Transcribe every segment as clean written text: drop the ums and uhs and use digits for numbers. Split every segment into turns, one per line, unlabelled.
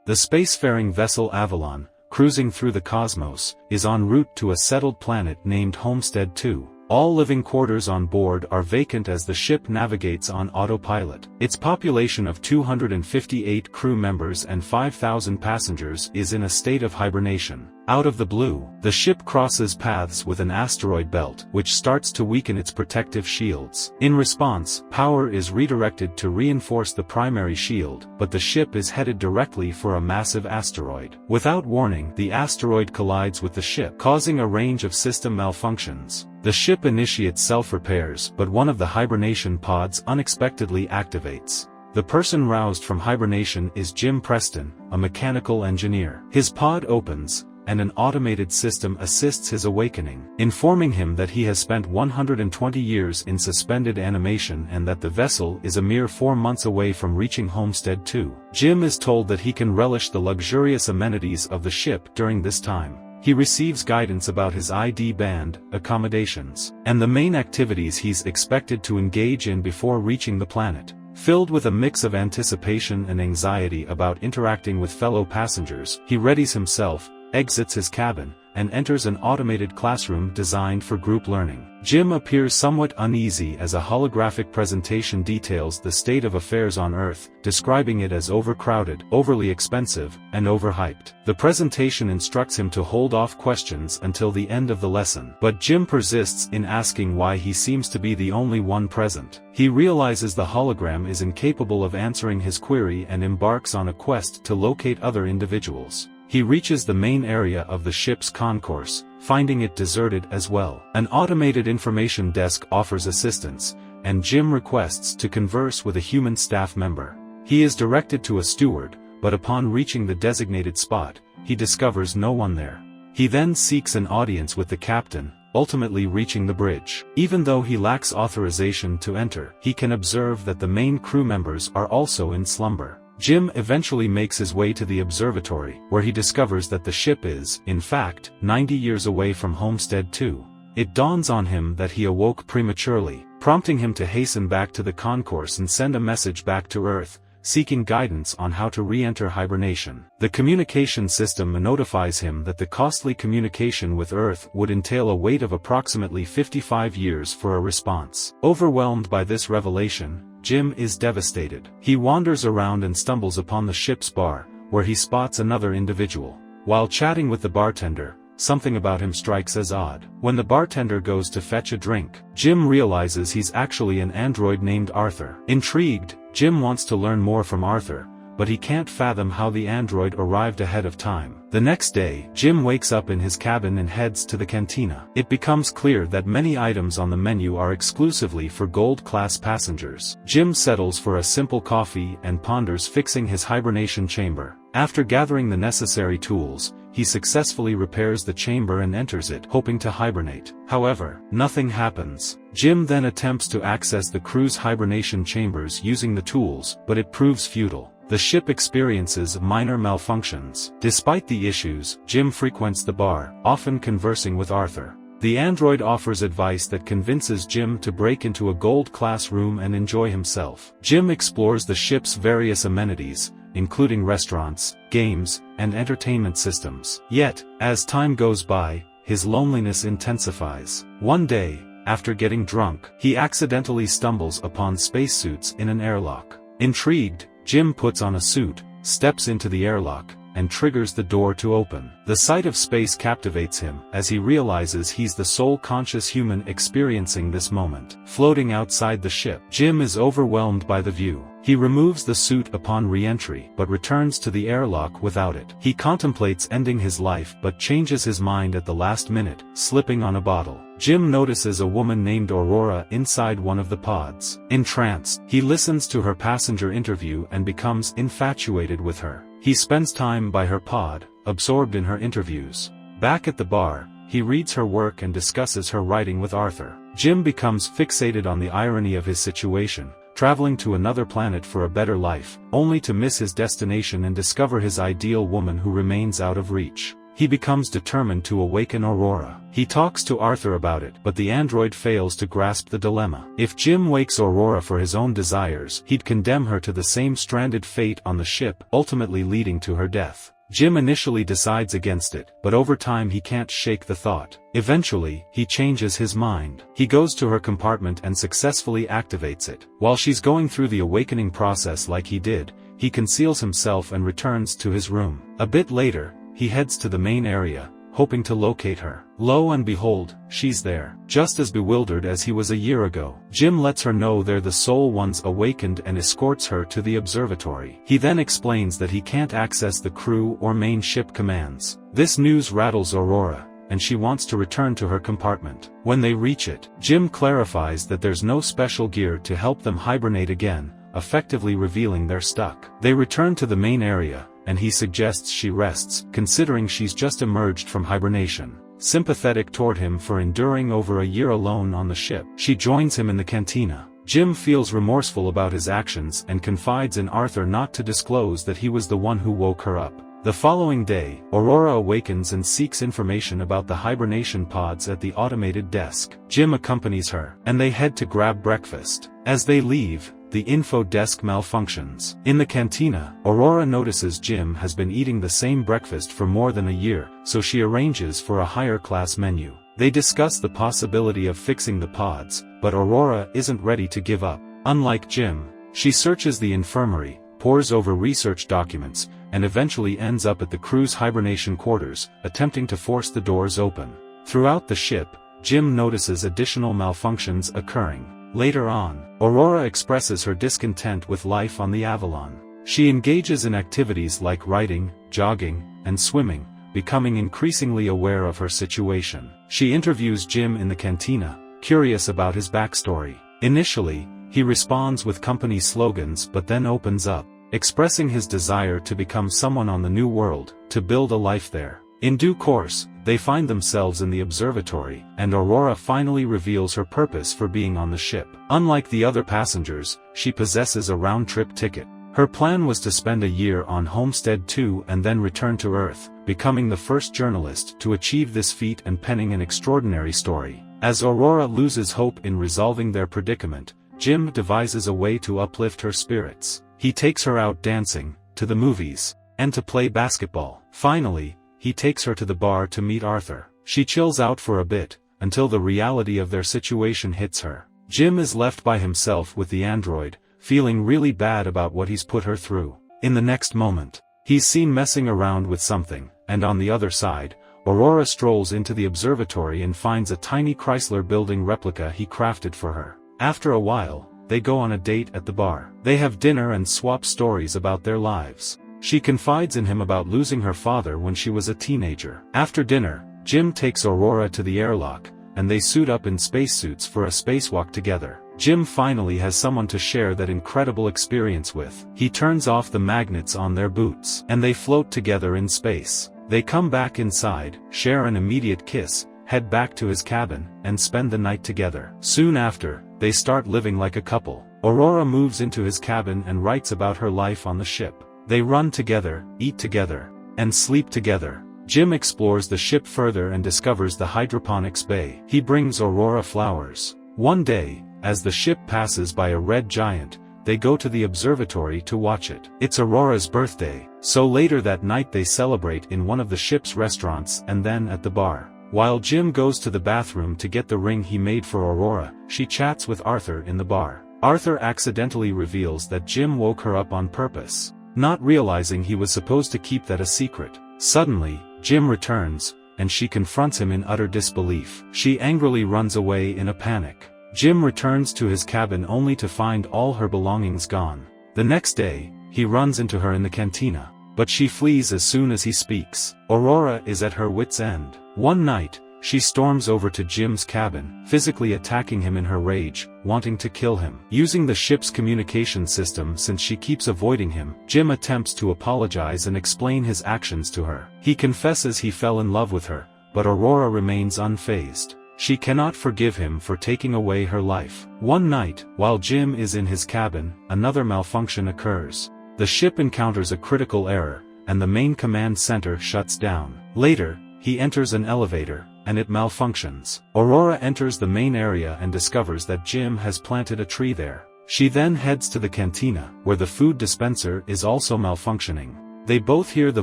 The spacefaring vessel Avalon, cruising through the cosmos, is en route to a settled planet named Homestead 2. All living quarters on board are vacant as the ship navigates on autopilot. Its population of 258 crew members and 5,000 passengers is in a state of hibernation. Out of the blue, the ship crosses paths with an asteroid belt, which starts to weaken its protective shields. In response, power is redirected to reinforce the primary shield, but the ship is headed directly for a massive asteroid. Without warning, the asteroid collides with the ship, causing a range of system malfunctions. The ship initiates self-repairs, but one of the hibernation pods unexpectedly activates. The person roused from hibernation is Jim Preston, a mechanical engineer. His pod opens, and an automated system assists his awakening, informing him that he has spent 120 years in suspended animation and that the vessel is a mere 4 months away from reaching Homestead 2. Jim is told that he can relish the luxurious amenities of the ship during this time. He receives guidance about his ID band, accommodations, and the main activities he's expected to engage in before reaching the planet. Filled with a mix of anticipation and anxiety about interacting with fellow passengers, he readies himself, exits his cabin, and enters an automated classroom designed for group learning. Jim appears somewhat uneasy as a holographic presentation details the state of affairs on Earth, describing it as overcrowded, overly expensive, and overhyped. The presentation instructs him to hold off questions until the end of the lesson, but Jim persists in asking why he seems to be the only one present. He realizes the hologram is incapable of answering his query and embarks on a quest to locate other individuals. He reaches the main area of the ship's concourse, finding it deserted as well. An automated information desk offers assistance, and Jim requests to converse with a human staff member. He is directed to a steward, but upon reaching the designated spot, he discovers no one there. He then seeks an audience with the captain, ultimately reaching the bridge. Even though he lacks authorization to enter, he can observe that the main crew members are also in slumber. Jim eventually makes his way to the observatory, where he discovers that the ship is, in fact, 90 years away from Homestead 2. It dawns on him that he awoke prematurely, prompting him to hasten back to the concourse and send a message back to Earth, seeking guidance on how to re-enter hibernation. The communication system notifies him that the costly communication with Earth would entail a wait of approximately 55 years for a response. Overwhelmed by this revelation, Jim is devastated. He wanders around and stumbles upon the ship's bar, where he spots another individual. While chatting with the bartender, something about him strikes as odd. When the bartender goes to fetch a drink, Jim realizes he's actually an android named Arthur. Intrigued, Jim wants to learn more from Arthur, but he can't fathom how the android arrived ahead of time. The next day, Jim wakes up in his cabin and heads to the cantina. It becomes clear that many items on the menu are exclusively for gold-class passengers. Jim settles for a simple coffee and ponders fixing his hibernation chamber. After gathering the necessary tools, he successfully repairs the chamber and enters it, hoping to hibernate. However, nothing happens. Jim then attempts to access the crew's hibernation chambers using the tools, but it proves futile. The ship experiences minor malfunctions. Despite the issues, Jim frequents the bar, often conversing with Arthur. The android offers advice that convinces Jim to break into a gold-class room and enjoy himself. Jim explores the ship's various amenities, including restaurants, games, and entertainment systems. Yet, as time goes by, his loneliness intensifies. One day, after getting drunk, he accidentally stumbles upon spacesuits in an airlock. Intrigued, Jim puts on a suit, steps into the airlock, and triggers the door to open. The sight of space captivates him, as he realizes he's the sole conscious human experiencing this moment. Floating outside the ship, Jim is overwhelmed by the view. He removes the suit upon re-entry, but returns to the airlock without it. He contemplates ending his life but changes his mind at the last minute, slipping on a bottle. Jim notices a woman named Aurora inside one of the pods. Entranced, he listens to her passenger interview and becomes infatuated with her. He spends time by her pod, absorbed in her interviews. Back at the bar, he reads her work and discusses her writing with Arthur. Jim becomes fixated on the irony of his situation, traveling to another planet for a better life, only to miss his destination and discover his ideal woman who remains out of reach. he becomes determined to awaken Aurora. He talks to Arthur about it, but the android fails to grasp the dilemma. If Jim wakes Aurora for his own desires, he'd condemn her to the same stranded fate on the ship, ultimately leading to her death. Jim initially decides against it, but over time he can't shake the thought. Eventually, he changes his mind. He goes to her compartment and successfully activates it. While she's going through the awakening process like he did, he conceals himself and returns to his room. A bit later, he heads to the main area, hoping to locate her. Lo and behold, she's there, just as bewildered as he was a year ago. Jim lets her know they're the sole ones awakened and escorts her to the observatory. He then explains that he can't access the crew or main ship commands. This news rattles Aurora, and she wants to return to her compartment. When they reach it, Jim clarifies that there's no special gear to help them hibernate again, effectively revealing they're stuck. They return to the main area, and he suggests she rests, considering she's just emerged from hibernation. Sympathetic toward him for enduring over a year alone on the ship, she joins him in the cantina. Jim feels remorseful about his actions and confides in Arthur not to disclose that he was the one who woke her up. The following day, Aurora awakens and seeks information about the hibernation pods at the automated desk. Jim accompanies her, and they head to grab breakfast. As they leave, the info desk malfunctions. In the cantina, Aurora notices Jim has been eating the same breakfast for more than a year, so she arranges for a higher-class menu. They discuss the possibility of fixing the pods, but Aurora isn't ready to give up. Unlike Jim, she searches the infirmary, pores over research documents, and eventually ends up at the crew's hibernation quarters, attempting to force the doors open. Throughout the ship, Jim notices additional malfunctions occurring. Later on, Aurora expresses her discontent with life on the Avalon. She engages in activities like writing, jogging, and swimming, becoming increasingly aware of her situation. She interviews Jim in the cantina, curious about his backstory. Initially, he responds with company slogans but then opens up, expressing his desire to become someone on the new world, to build a life there. In due course, they find themselves in the observatory, and Aurora finally reveals her purpose for being on the ship. Unlike the other passengers, she possesses a round-trip ticket. Her plan was to spend a year on Homestead 2 and then return to Earth, becoming the first journalist to achieve this feat and penning an extraordinary story. As Aurora loses hope in resolving their predicament, Jim devises a way to uplift her spirits. He takes her out dancing, to the movies, and to play basketball. Finally, he takes her to the bar to meet Arthur. She chills out for a bit, until the reality of their situation hits her. Jim is left by himself with the android, feeling really bad about what he's put her through. In the next moment, he's seen messing around with something, and on the other side, Aurora strolls into the observatory and finds a tiny Chrysler building replica he crafted for her. After a while, they go on a date at the bar. They have dinner and swap stories about their lives. She confides in him about losing her father when she was a teenager. After dinner, Jim takes Aurora to the airlock, and they suit up in spacesuits for a spacewalk together. Jim finally has someone to share that incredible experience with. He turns off the magnets on their boots, and they float together in space. They come back inside, share an immediate kiss, head back to his cabin, and spend the night together. Soon after, they start living like a couple. Aurora moves into his cabin and writes about her life on the ship. They run together, eat together, and sleep together. Jim explores the ship further and discovers the hydroponics bay. He brings Aurora flowers. One day, as the ship passes by a red giant, they go to the observatory to watch it. It's Aurora's birthday, so later that night they celebrate in one of the ship's restaurants and then at the bar. While Jim goes to the bathroom to get the ring he made for Aurora, she chats with Arthur in the bar. Arthur accidentally reveals that Jim woke her up on purpose, not realizing he was supposed to keep that a secret. Suddenly, Jim returns, and she confronts him in utter disbelief. She angrily runs away in a panic. Jim returns to his cabin only to find all her belongings gone. The next day, he runs into her in the cantina, but she flees as soon as he speaks. Aurora is at her wit's end. One night, she storms over to Jim's cabin, physically attacking him in her rage, wanting to kill him. Using the ship's communication system since she keeps avoiding him, Jim attempts to apologize and explain his actions to her. He confesses he fell in love with her, but Aurora remains unfazed. She cannot forgive him for taking away her life. One night, while Jim is in his cabin, another malfunction occurs. The ship encounters a critical error, and the main command center shuts down. Later, he enters an elevator, and it malfunctions. Aurora enters the main area and discovers that Jim has planted a tree there. She then heads to the cantina, where the food dispenser is also malfunctioning. They both hear the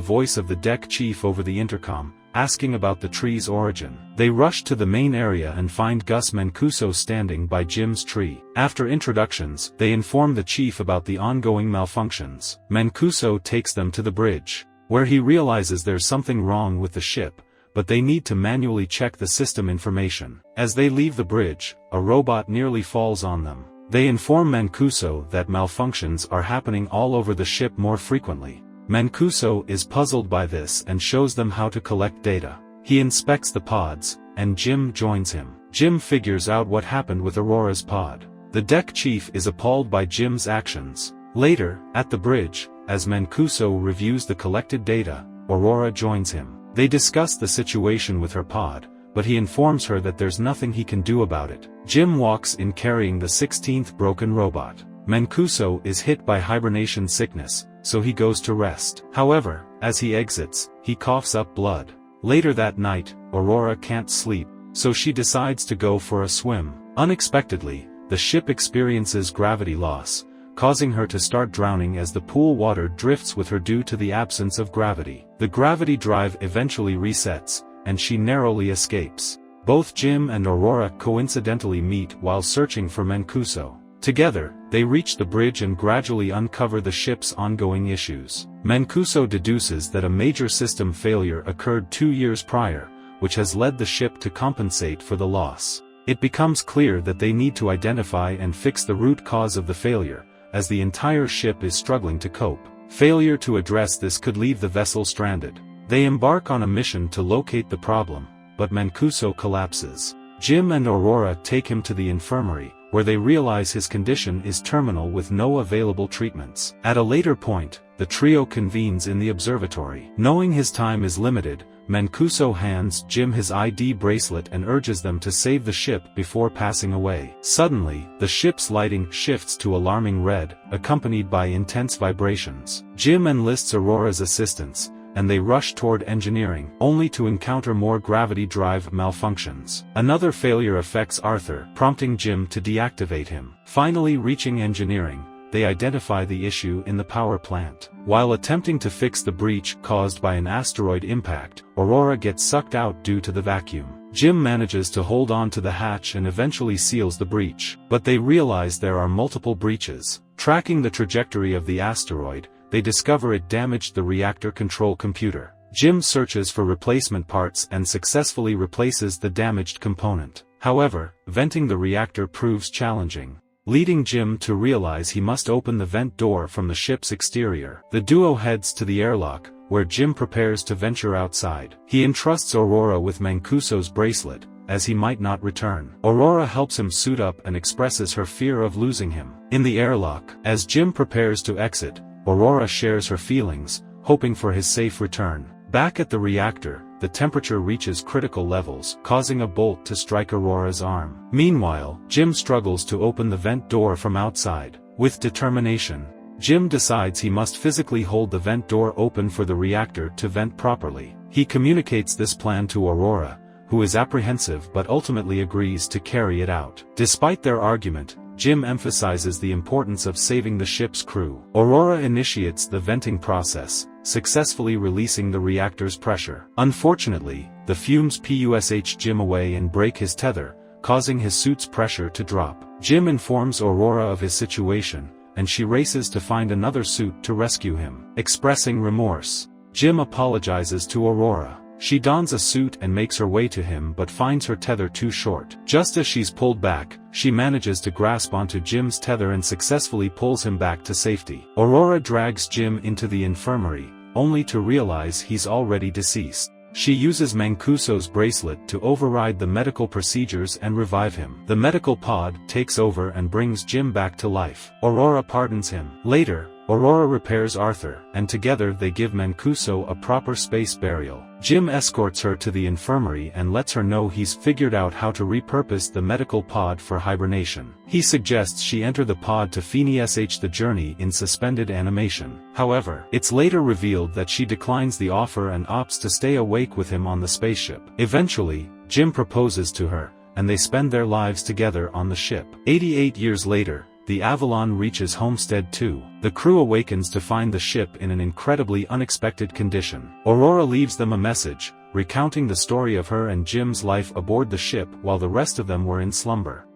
voice of the deck chief over the intercom, asking about the tree's origin. They rush to the main area and find Gus Mancuso standing by Jim's tree. After introductions, they inform the chief about the ongoing malfunctions. Mancuso takes them to the bridge, where he realizes there's something wrong with the ship, but they need to manually check the system information. As they leave the bridge, a robot nearly falls on them. They inform Mancuso that malfunctions are happening all over the ship more frequently. Mancuso is puzzled by this and shows them how to collect data. He inspects the pods, and Jim joins him. Jim figures out what happened with Aurora's pod. The deck chief is appalled by Jim's actions. Later, at the bridge, as Mancuso reviews the collected data, Aurora joins him. They discuss the situation with her pod, but he informs her that there's nothing he can do about it. Jim walks in carrying the 16th broken robot. Mancuso is hit by hibernation sickness, so he goes to rest. However, as he exits, he coughs up blood. Later that night, Aurora can't sleep, so she decides to go for a swim. Unexpectedly, the ship experiences gravity loss, causing her to start drowning as the pool water drifts with her due to the absence of gravity. The gravity drive eventually resets, and she narrowly escapes. Both Jim and Aurora coincidentally meet while searching for Mancuso. Together, they reach the bridge and gradually uncover the ship's ongoing issues. Mancuso deduces that a major system failure occurred 2 years prior, which has led the ship to compensate for the loss. It becomes clear that they need to identify and fix the root cause of the failure, as the entire ship is struggling to cope. Failure to address this could leave the vessel stranded. They embark on a mission to locate the problem, but Mancuso collapses. Jim and Aurora take him to the infirmary, where they realize his condition is terminal with no available treatments. At a later point, the trio convenes in the observatory. Knowing his time is limited, Mancuso hands Jim his ID bracelet and urges them to save the ship before passing away. Suddenly, the ship's lighting shifts to alarming red, accompanied by intense vibrations. Jim enlists Aurora's assistance, and they rush toward engineering, only to encounter more gravity drive malfunctions. Another failure affects Arthur, prompting Jim to deactivate him. Finally reaching engineering, they identify the issue in the power plant. While attempting to fix the breach caused by an asteroid impact, Aurora gets sucked out due to the vacuum. Jim manages to hold on to the hatch and eventually seals the breach. But they realize there are multiple breaches. Tracking the trajectory of the asteroid, they discover it damaged the reactor control computer. Jim searches for replacement parts and successfully replaces the damaged component. However, venting the reactor proves challenging, leading Jim to realize he must open the vent door from the ship's exterior. The duo heads to the airlock, where Jim prepares to venture outside. He entrusts Aurora with Mancuso's bracelet, as he might not return. Aurora helps him suit up and expresses her fear of losing him. In the airlock, as Jim prepares to exit, Aurora shares her feelings, hoping for his safe return. Back at the reactor, the temperature reaches critical levels, causing a bolt to strike Aurora's arm. Meanwhile, Jim struggles to open the vent door from outside. With determination, Jim decides he must physically hold the vent door open for the reactor to vent properly. He communicates this plan to Aurora, who is apprehensive but ultimately agrees to carry it out. Despite their argument, Jim emphasizes the importance of saving the ship's crew. Aurora initiates the venting process, successfully releasing the reactor's pressure. Unfortunately, the fumes push Jim away and break his tether, causing his suit's pressure to drop. Jim informs Aurora of his situation, and she races to find another suit to rescue him. Expressing remorse, Jim apologizes to Aurora. She dons a suit and makes her way to him but finds her tether too short. Just as she's pulled back, she manages to grasp onto Jim's tether and successfully pulls him back to safety. Aurora drags Jim into the infirmary, only to realize he's already deceased. She uses Mancuso's bracelet to override the medical procedures and revive him. The medical pod takes over and brings Jim back to life. Aurora pardons him. Later, Aurora repairs Arthur, and together they give Mancuso a proper space burial. Jim escorts her to the infirmary and lets her know he's figured out how to repurpose the medical pod for hibernation. He suggests she enter the pod to finish the journey in suspended animation. However, it's later revealed that she declines the offer and opts to stay awake with him on the spaceship. Eventually, Jim proposes to her, and they spend their lives together on the ship. 88 years later, the Avalon reaches Homestead 2. The crew awakens to find the ship in an incredibly unexpected condition. Aurora leaves them a message, recounting the story of her and Jim's life aboard the ship while the rest of them were in slumber.